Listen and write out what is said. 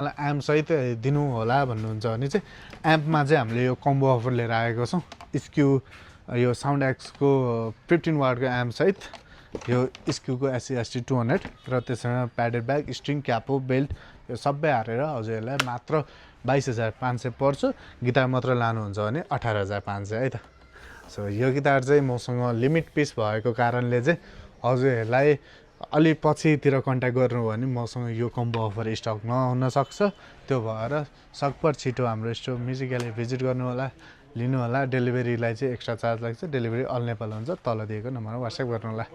मलाई एम्पसहित दिनु होला भन्नुहुन्छ भने चाहिँ एम्पमा चाहिँ हामीले यो कम्बो अफर लिएर आएको छौँ। स्क्यू यो साउन्ड एक्सको 15 वाटको एम्पसहित यो स्क्यूको SC/ST 200 र त्यसमा प्याडेड ब्याग, स्ट्रिङ, क्यापो, बेल्ट यो सबै हालेर हजुरहरूलाई मात्र 22,500 पर्छ। गिटार मात्र लानुहुन्छ भने 18,500 है त। सो यो गिटार चाहिँ मसँग लिमिट पिस भएको कारणले चाहिँ हजुरहरूलाई अलि पछितिर कन्ट्याक्ट गर्नु भने मसँग यो कम्बो अफर स्टक नहुन सक्छ। त्यो भएर सकभर छिटो हाम्रो स्टोर म्युजिक ग्यालरी भिजिट गर्नु होला, लिनु होला। डेलिभरीलाई चाहिँ एक्स्ट्रा चार्ज लाग्छ। डेलिभरी अल नेपाल हुन्छ। तल दिएको नम्बरमा WhatsApp गर्नु होला।